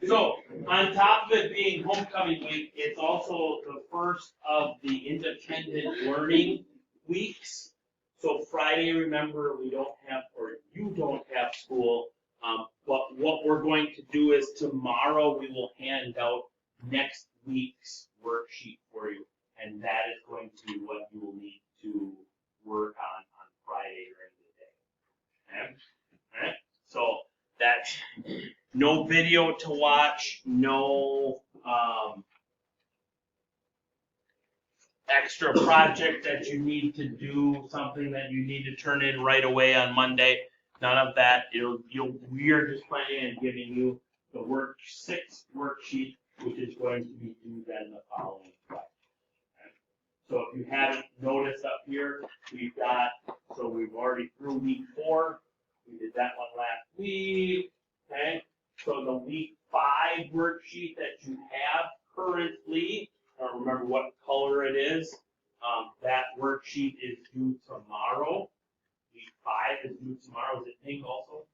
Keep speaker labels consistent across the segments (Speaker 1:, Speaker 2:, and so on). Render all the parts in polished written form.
Speaker 1: So, on top of it being homecoming week, it's also the first of the independent learning weeks. So Friday, remember, we don't have, or you don't have school, but what we're going to do is tomorrow we will hand out next week's worksheet for you. And that is going to be what you will need to work on Friday during the day. Okay? All right? So that's no video to watch, no extra project that you need to do, something that you need to turn in right away on Monday. None of that. We are just planning on giving you the sixth worksheet, which is going to be due then the following Friday. So if you haven't noticed up here, we've already through week 4. We did that one last week. Okay. So the week 5 worksheet that you have currently, I don't remember what color it is. That worksheet is due tomorrow. Week 5 is due tomorrow. Is it pink also?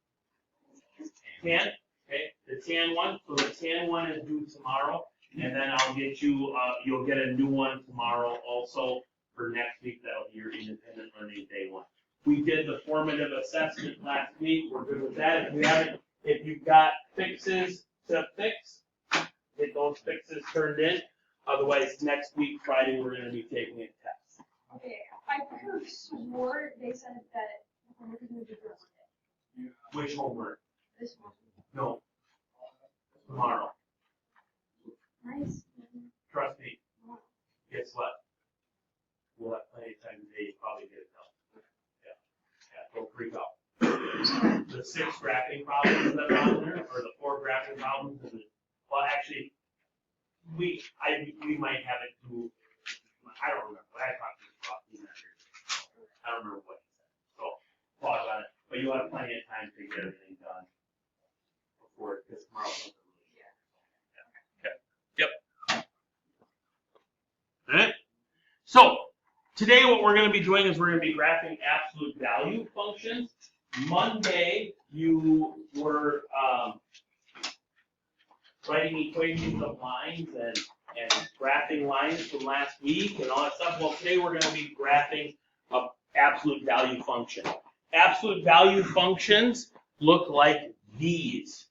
Speaker 1: Tan? Okay. The tan one. So the tan one is due tomorrow. And then I'll get you, you'll get a new one tomorrow also for next week. That'll be your independent learning day 1. We did the formative assessment last week. We're good with that. If you've got fixes to fix, get those fixes turned in. Otherwise, next week, Friday, we're going to be taking a test.
Speaker 2: Okay, I could have swore they said that homework is going to be for Monday.
Speaker 1: Which homework?
Speaker 2: This one.
Speaker 1: No. Tomorrow.
Speaker 2: Nice.
Speaker 1: Trust me. Guess what? We'll have plenty of time today to probably get it done. Yeah, don't freak out. The 6 graphing problems that are on there, or the 4 graphing problems, well, actually, we might have it do. I don't remember. I talked to you about I don't remember what he said. So pause on it. But you'll have plenty of time to get everything done before because tomorrow. Yep. All right. So today, what we're going to be doing is we're going to be graphing absolute value functions. Monday, you were writing equations of lines and graphing lines from last week and all that stuff. Well, today we're going to be graphing an absolute value function. Absolute value functions look like these.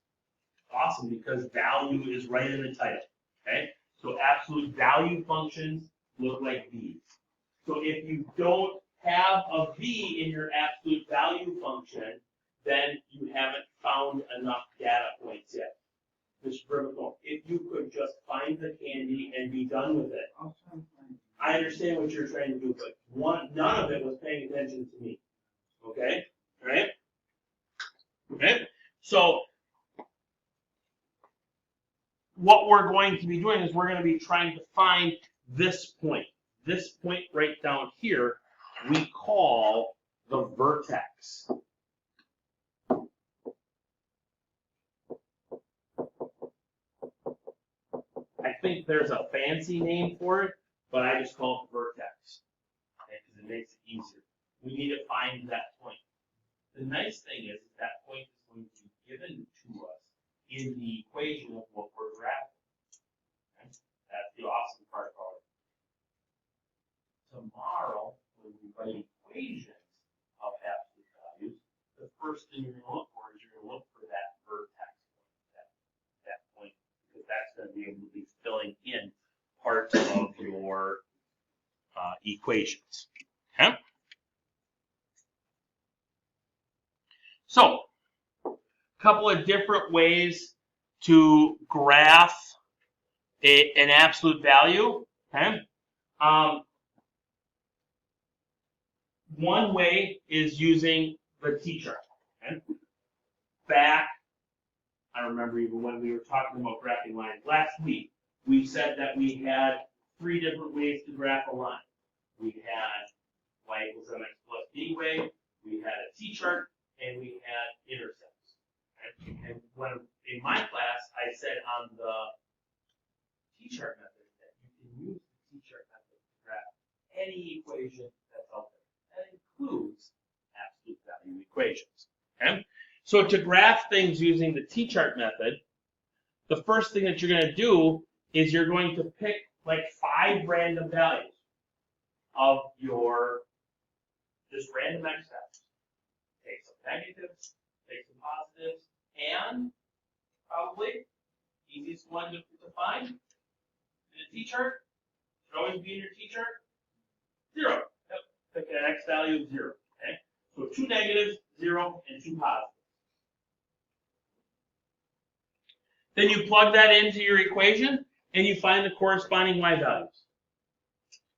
Speaker 1: Awesome, because value is right in the title. Okay? So absolute value functions look like these. So if you don't have a v in your absolute value function, then you haven't found enough data points yet. Mr. Brimacombe, if you could just find the candy and be done with it. I understand what you're trying to do, but none of it was paying attention to me. Okay? All right? Okay? So what we're going to be doing is we're going to be trying to find this point. This point right down here, we call the vertex. I think there's a fancy name for it, but I just call it the vertex, because it makes it easier. We need to find that point. The nice thing is that point is going to be given to us in the equation of what we're graphing. Okay? That's the awesome part about it. Tomorrow, when we write equations of absolute values, the first thing you're going to look for is you're going to look for that vertex point, that point, because that's going to be able to be filling in parts of your equations. Okay? So, a couple of different ways to graph an absolute value. Okay? One way is using the t-chart. Okay? Back, I remember even when we were talking about graphing lines last week, we said that we had 3 different ways to graph a line. We had y equals mx plus b way, we had a t-chart, and we had intercepts. Okay? And when in my class, I said on the t-chart method that you can use the t-chart method to graph any equation that's out there. That includes absolute value equations. Okay? So to graph things using the t-chart method, the first thing that you're going to do is you're going to pick like 5 random values of your just random x values. Take some negatives, take some positives, and probably easiest one to find in a t-chart should always be in your t-chart. 0. Yep. Pick an x value of 0. Okay. So 2 negatives, 0, and 2 positives. Then you plug that into your equation and you find the corresponding y values.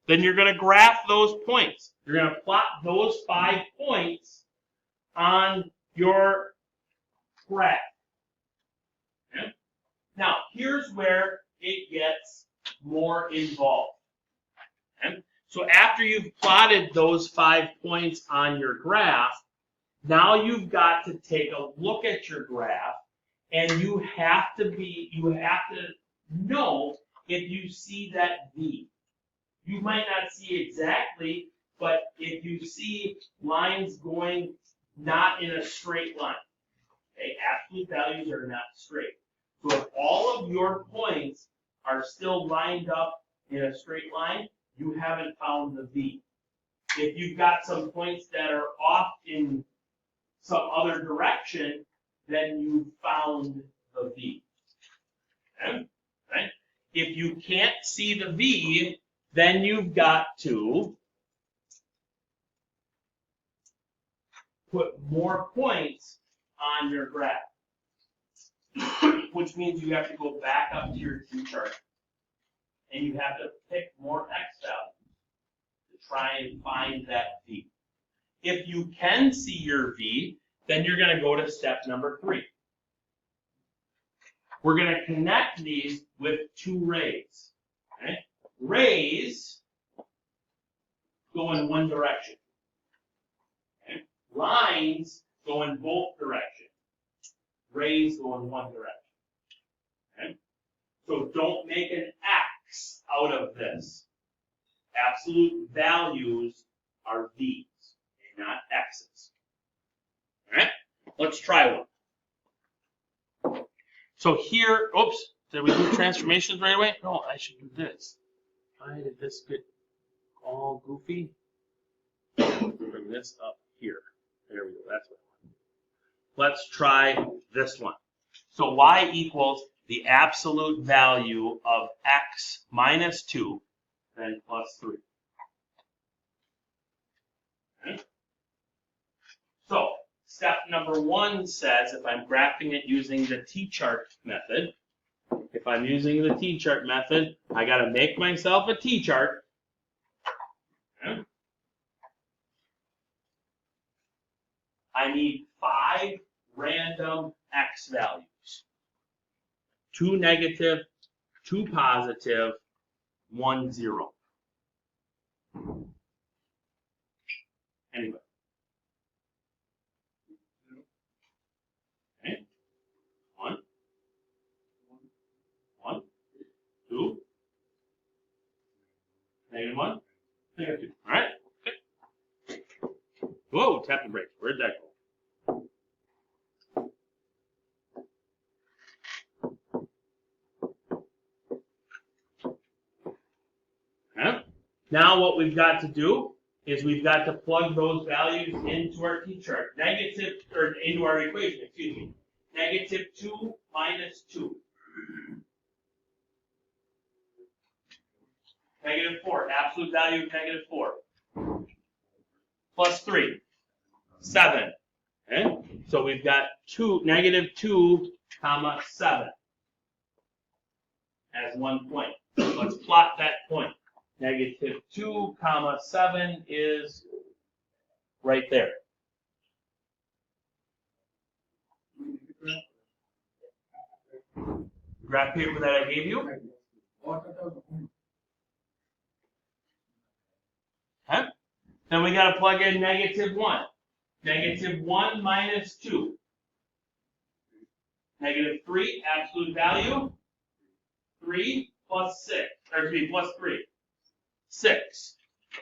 Speaker 1: Then you're going to graph those points. You're going to plot those 5 points on your graph. Okay? Now, here's where it gets more involved. Okay? So after you've plotted those 5 points on your graph, now you've got to take a look at your graph, and you have to know if you see that V. You might not see exactly, but if you see lines going not in a straight line, okay, absolute values are not straight. So if all of your points are still lined up in a straight line, you haven't found the V. If you've got some points that are off in some other direction, then you've found the V. Okay? Right? If you can't see the V, then you've got to put more points on your graph, which means you have to go back up to your t-chart and you have to pick more x values to try and find that V. If you can see your V, then you're going to go to step number 3. We're going to connect these with 2 rays. Okay? Rays go in one direction. Okay? Lines go in both directions. Rays go in one direction. Okay? So don't make an X out of this. Absolute values are V's, and not X's. All right? Let's try one. So here, oops, did we do transformations right away? No, I should do this. Why did this get all goofy? Bring this up here. There we go, that's what I want. Let's try this one. So y equals the absolute value of x minus 2, then plus 3. Okay. So, step number 1 says, if I'm graphing it using the t-chart method, I got to make myself a t-chart. Okay. I need 5 random x values. 2 negative, 2 positive, 1 0. Anyway. Okay. 1, 2, negative 1, negative 2. All right? Okay. Whoa, tap the brakes. Where'd that go? Okay. Now what we've got to do is we've got to plug those values into our t-chart. Into our equation, excuse me. Negative 2 minus 2. Negative 4, absolute value of negative 4. Plus 3, 7. Okay? So we've got negative 2, comma 7 as 1 point. Let's plot that point. Negative 2, comma 7 is right there. Graph paper that I gave you. Okay. Then we got to plug in negative 1. Negative 1 minus 2. Negative 3, absolute value. 3 plus 6, or 3 plus 3. 6.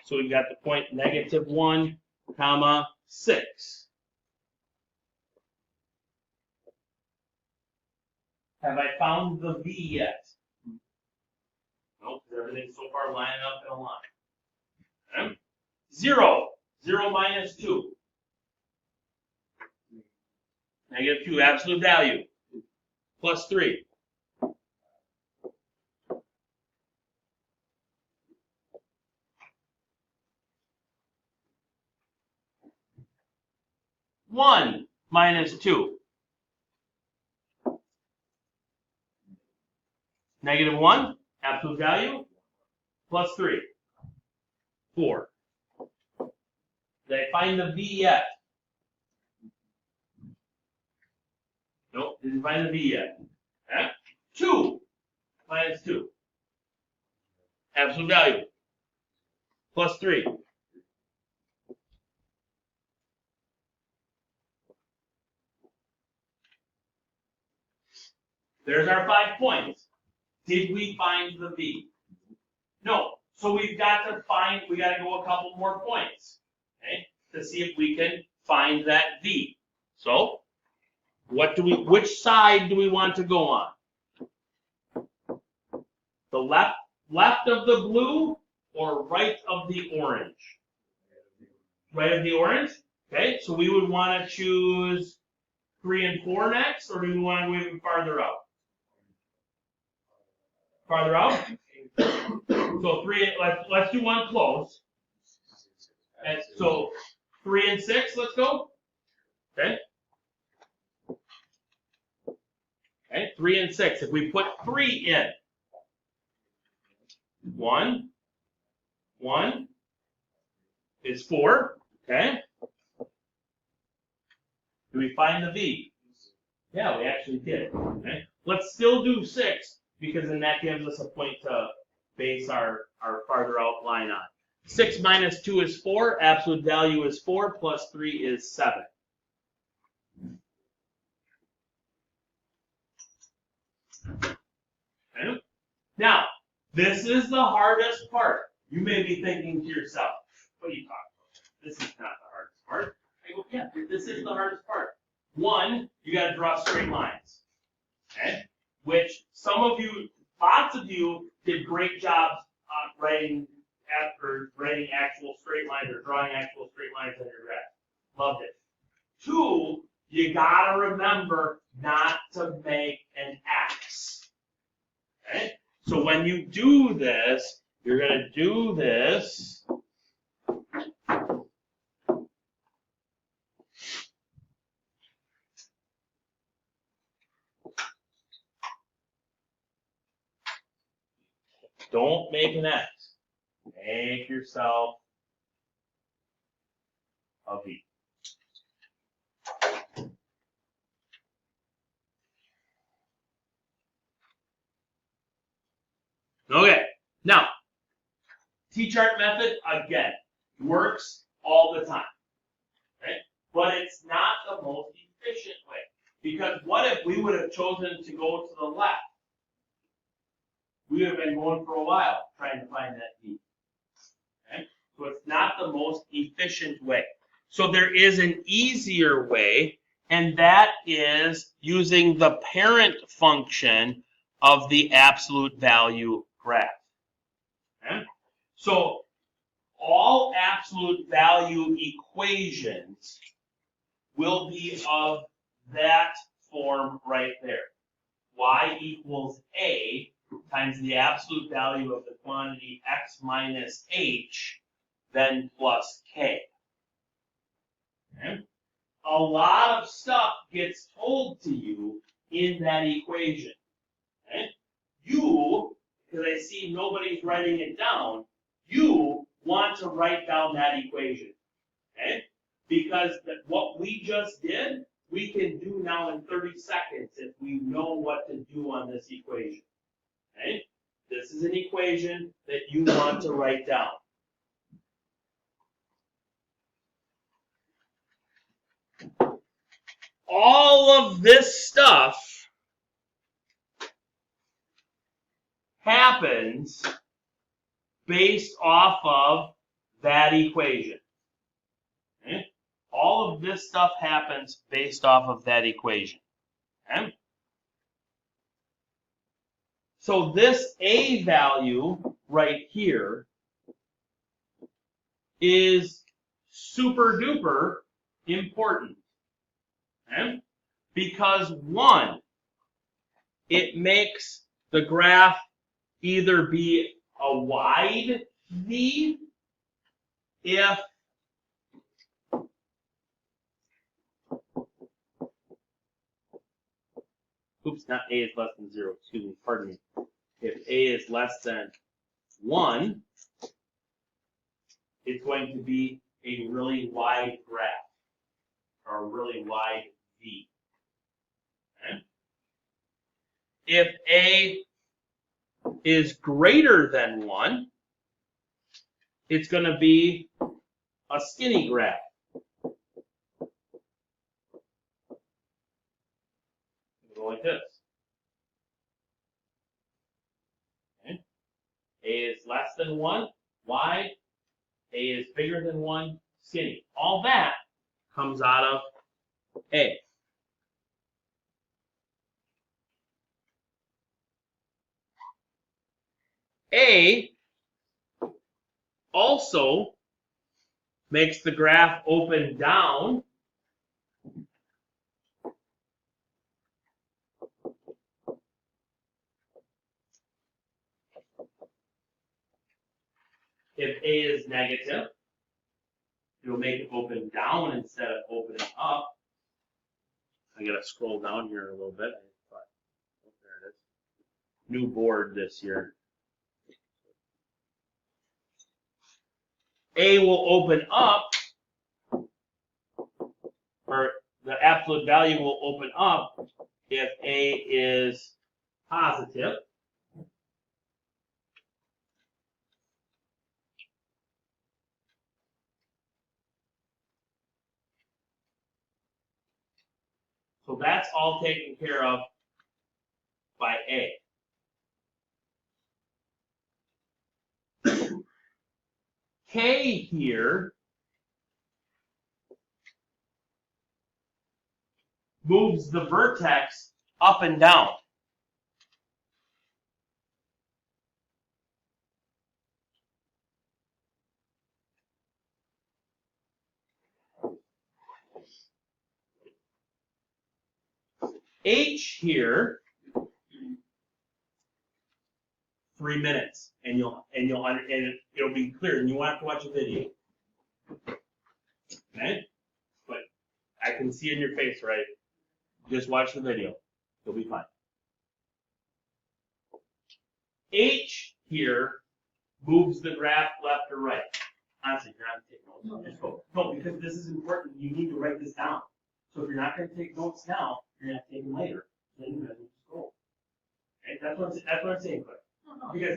Speaker 1: So we've got the point negative 1, comma 6. Have I found the v yet? Nope, because everything's so far lining up in a line. Okay. 0. 0 minus 2. -2, absolute value. Plus 3. -1 minus 2. -1, absolute value, plus 3. 4. Did I find the v yet? Nope, didn't find the v yet. Okay. 2 minus 2. Absolute value, plus 3. There's our 5 points. Did we find the v? No. So we've got to go a couple more points, okay, to see if we can find that v. So, which side do we want to go on? The left of the blue or right of the orange? Right of the orange? Okay, so we would want to choose 3 and 4 next, or do we want to go even farther out? Farther out? So 3, let's do one close. And so 3 and 6, let's go. Okay. Okay, 3 and 6. If we put 3 in, 1 is 4. Okay. Do we find the v? Yeah, we actually did. Okay. Let's still do 6, because then that gives us a point to base our farther out line on. 6 minus 2 is 4. Absolute value is 4. Plus 3 is 7. Okay. Now, this is the hardest part. You may be thinking to yourself, what are you talking about? This is not the hardest part. I go, yeah, this is the hardest part. 1, you got to draw straight lines. Okay? Which lots of you did great jobs writing actual straight lines or drawing actual straight lines on your graph. Loved it. 2, you got to remember not to make an X. Okay? So when you do this, you're going to do this. Don't make an X. Make yourself a V. Okay, now, T-chart method, again, works all the time. Okay? But it's not the most efficient way. Because what if we would have chosen to go to the left? We would have been going for a while trying to find that V. Okay? So it's not the most efficient way. So there is an easier way, and that is using the parent function of the absolute value graph. Okay? So all absolute value equations will be of that form right there. Y equals A times the absolute value of the quantity x minus h, then plus k. Okay? A lot of stuff gets told to you in that equation. Okay? You, because I see nobody's writing it down, you want to write down that equation. Okay? Because what we just did, we can do now in 30 seconds if we know what to do on this equation. Okay? This is an equation that you want to write down. All of this stuff happens based off of that equation. Okay? All of this stuff happens based off of that equation. Okay? So this A value right here is super duper important. Okay? Because 1, it makes the graph either be a wide V if not A is less than 0, excuse me, pardon me. If A is less than 1, it's going to be a really wide graph, or a really wide V. Okay? If A is greater than 1, it's going to be a skinny graph. Go like this. Okay? A is less than 1, wide. A is bigger than 1, skinny. All that comes out of A. A also makes the graph open down if A is negative. It'll make it open down instead of opening up. I gotta scroll down here a little bit. Oh, there it is. New board this year. A will open up, or the absolute value will open up if A is positive. So that's all taken care of by A. K here moves the vertex up and down. H here, 3 minutes, and it'll be clear, and you won't have to watch a video. Okay? But I can see in your face, right? Just watch the video. You'll be fine. H here moves the graph left or right. Honestly, you're not taking notes. Just go. No, because this is important. You need to write this down. So if you're not going to take notes now, you're going to have to take them later. Then you're going to scroll. Okay? That's what I'm saying, Claire.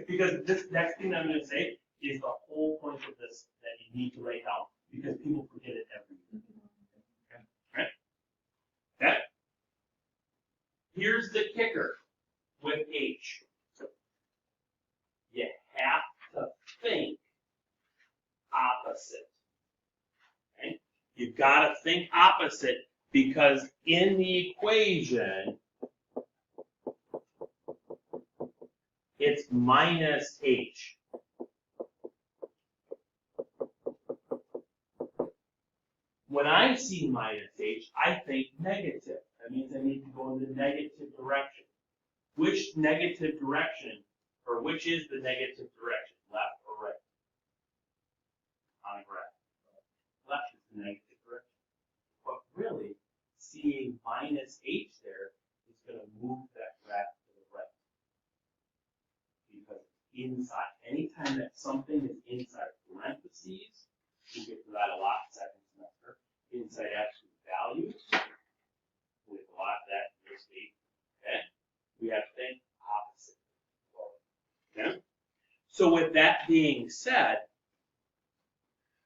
Speaker 1: Because this next thing I'm going to say is the whole point of this that you need to write down, because people forget it every year. Okay? Right? Okay? Here's the kicker with H. You have to think opposite. Okay? You've got to think opposite, because in the equation, it's minus H. When I see minus H, I think negative. That means I need to go in the negative direction. Which negative direction, or which is the negative direction, left or right? On a graph. Left is the negative direction. But really, seeing minus H there is going to move that graph to the right. Because inside, anytime that something is inside parentheses, we get to that a lot second semester, inside absolute values, with a lot of that in this week, okay? We have to think opposite. Okay? So with that being said,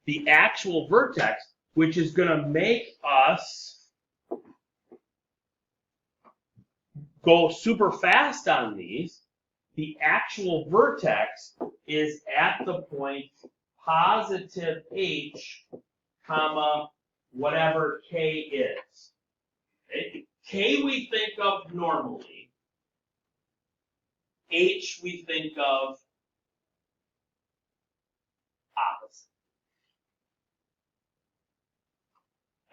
Speaker 1: the actual vertex, which is going to make us go super fast on these, the actual vertex is at the point positive H, comma, whatever K is. Okay? K we think of normally H we think of opposite.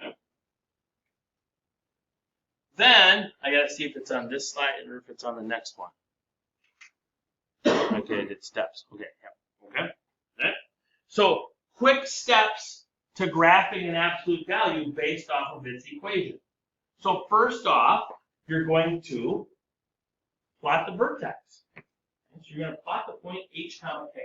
Speaker 1: Okay. Then I gotta see if it's on this slide or if it's on the next one. Okay, I did steps. Okay, yeah. Okay. So quick steps to graphing an absolute value based off of its equation. So first off, you're going to plot the vertex. So you're going to plot the point h comma k.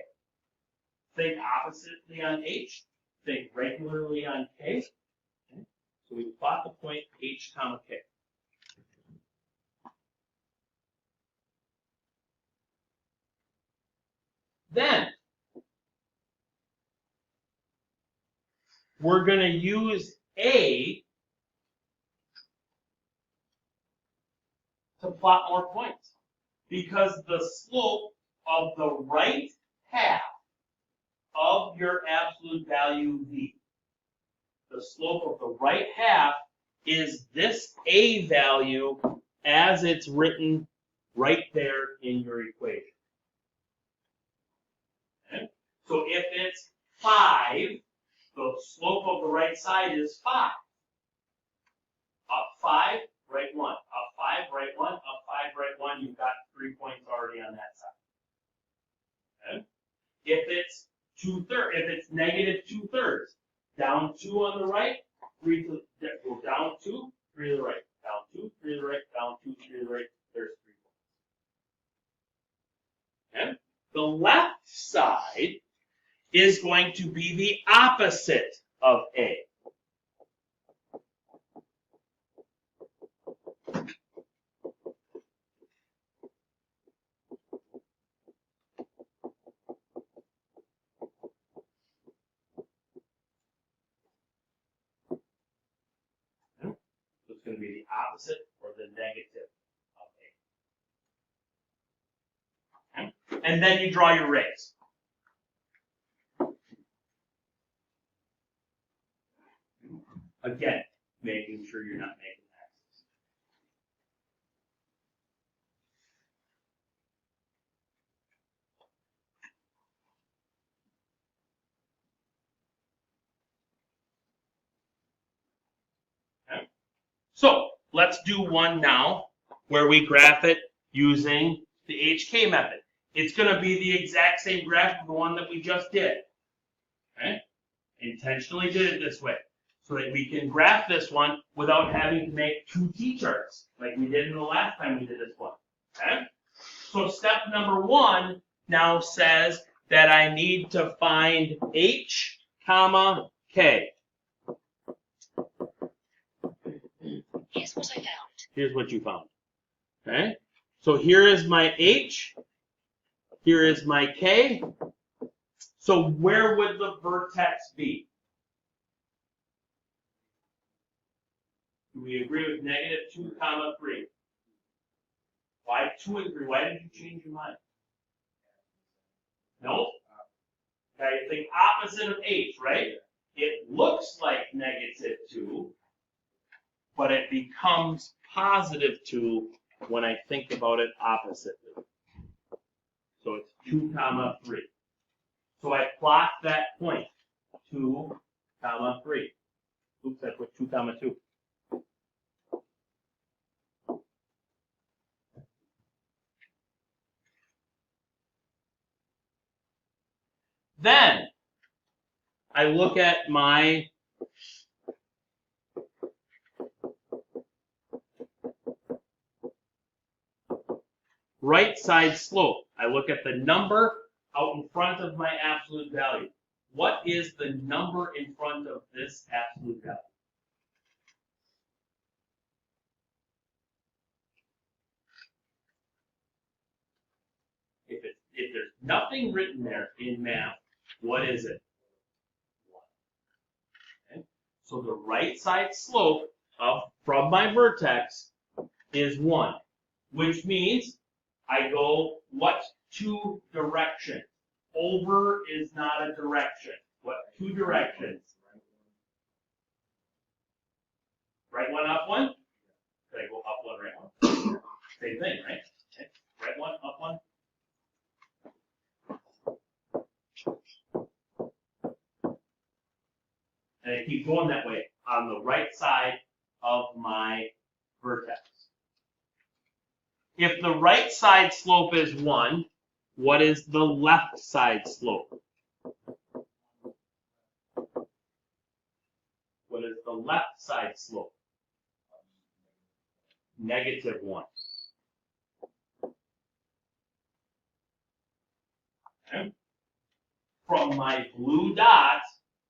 Speaker 1: Think oppositely on h. Think regularly on k. Okay. So we plot the point h comma k. Then we're going to use A to plot more points, because the slope of the right half of your absolute value V, the slope of the right half is this A value as it's written right there in your equation. Okay? So if it's 5, the slope of the right side is 5. Up 5, right 1. Up 5, right 1. Up 5, right 1. You've got 3 points already on that side. Okay? If it's if it's negative 2/3, down 2 on the right, 3 to go down 2, 3 to the right, down 2, 3 to the right, down 2, 3 to the right. There's 3 points. Okay? The left side is going to be the opposite of A. So it's going to be the opposite or the negative of A. Okay? And then you draw your rays. Again, making sure you're not making X's. Okay? So let's do one now where we graph it using the HK method. It's going to be the exact same graph of the one that we just did. Okay? Intentionally did it this way so that we can graph this one without having to make 2 T-charts like we did in the last time we did this one. Okay? So step number 1 now says that I need to find H, comma, K.
Speaker 3: Here's what I found.
Speaker 1: Here's what you found. Okay? So here is my H. Here is my K. So where would the vertex be? Do we agree with negative 2, comma 3? Why 2 and 3? Why did you change your mind? No? Okay, think opposite of H, right? It looks like negative 2, but it becomes positive 2 when I think about it oppositely. So it's 2, comma 3. So I plot that point, 2, comma 3. Oops, I put 2, comma 2. Then I look at my right side slope. I look at the number out in front of my absolute value. What is the number in front of this absolute value? If there's nothing written there in math, what is it? 1. Okay? So the right side slope from my vertex is 1, which means I go what 2 directions? Over is not a direction. What 2 directions? Right 1, up 1? Did I go up 1, right 1? Same thing, right? Okay. Right 1, up 1? keep going that way on the right side of my vertex. If the right side slope is 1, what is the left side slope? What is the left side slope? -1. Okay. From my blue dot,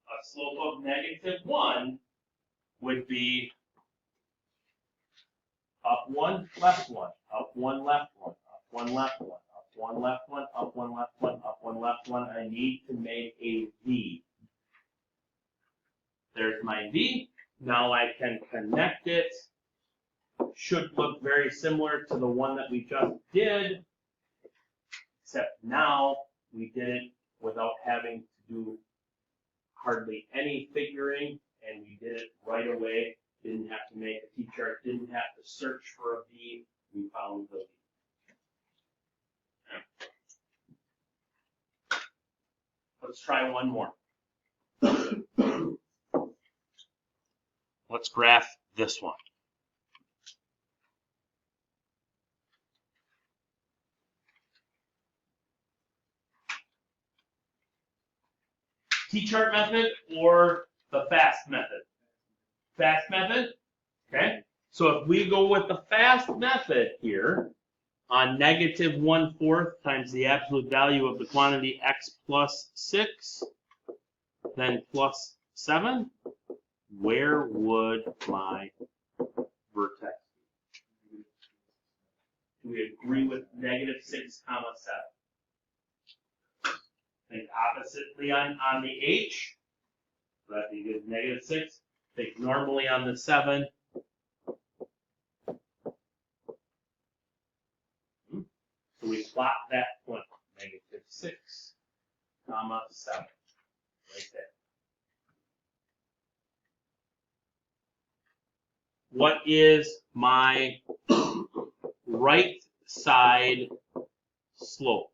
Speaker 1: a slope of -1 would be up 1, left 1, up 1, left 1, up 1, left 1, up 1, left 1, up 1, left 1, up 1, left 1. I need to make a V. There's my V. Now I can connect it. Should look very similar to the one that we just did, except now we did it without having to do hardly any figuring, and we did it right away. Didn't have to make a T-chart, didn't have to search for a V. We found the V. Let's try one more. Let's graph this one. T-chart method or the fast method? Fast method, okay? So if we go with the fast method here, on -1/4 times the absolute value of the quantity x plus 6, then plus 7, where would my vertex be? Do we agree with -6, 7? Think oppositely on the h, so that'd be good, -6. Think normally on the 7. So we plot that point, -6, 7, right there. What is my right side slope?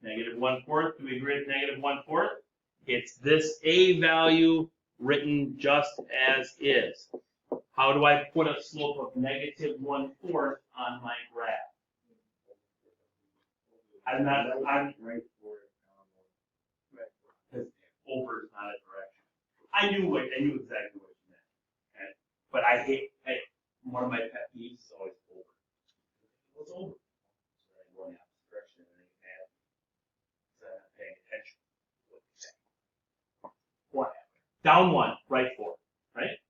Speaker 1: -1/4. Do we agree with -1/4? It's this A value written just as is. How do I put a slope of -1/4 on my graph? I'm right for it. Because over is not a direction. I knew exactly what you meant. Okay? But I hate one of my pet peeves is always over. What's over? So I'm going out the direction and then add. So I'm not paying attention to what you're saying. What happened? Down 1, right 4, right?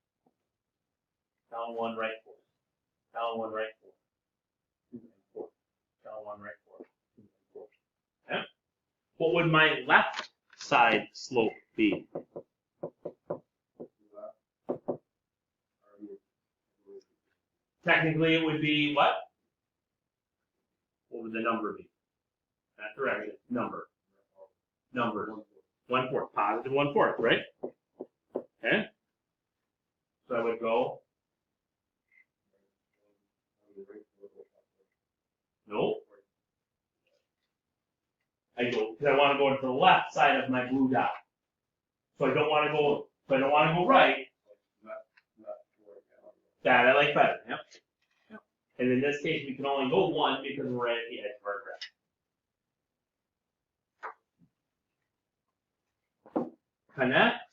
Speaker 1: Down 1, right 4. Down 1, right 4. 2 and 4. Down 1, right 4. 2 and 4. Okay? What would my left side slope be? Technically, it would be what? What would the number be? Not direction, number. Number. 1/4, positive 1/4, right? Okay? So I would go. No. I go, because I want to go to the left side of my blue dot. So I don't want to go, right. That I like better, yep. And in this case, we can only go 1 because we're at the edge of our graph. Connect.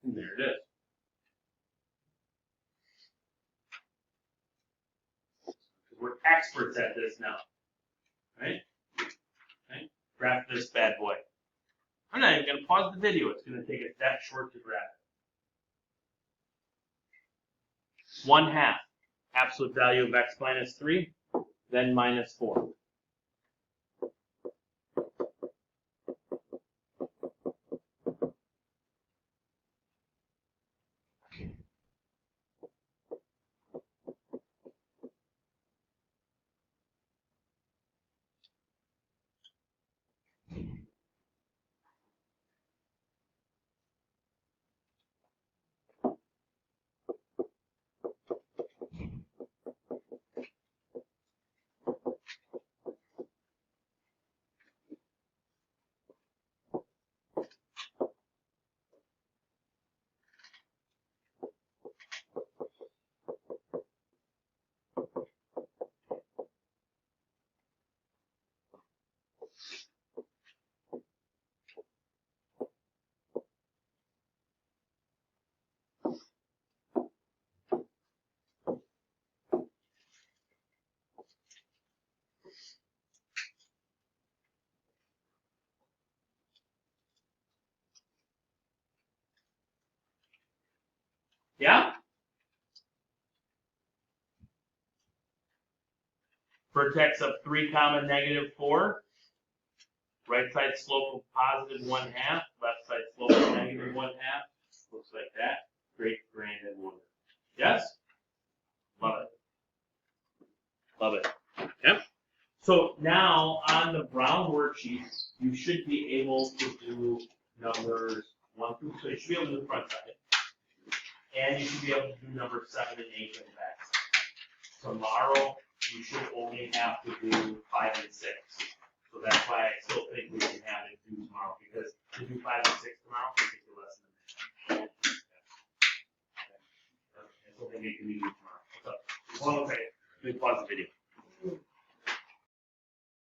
Speaker 1: And there it is. We're experts at this now. Right? Okay? Graph this bad boy. I'm not even going to pause the video. It's going to take us that short to graph it. 1/2. Absolute value of x minus 3, then minus 4. Yeah? Vertex of 3 comma negative 4. Right side slope of positive 1/2. Left side slope of negative 1/2. Looks like that. Great grand and wonder. Yes? Love it. Love it. Okay. So now on the brown worksheet, you should be able to do numbers 1 through, so you should be able to do the front side. And you should be able to do numbers 7 and 8 on the back side. Tomorrow, you should only have to do 5 and 6. So that's why I still think we can have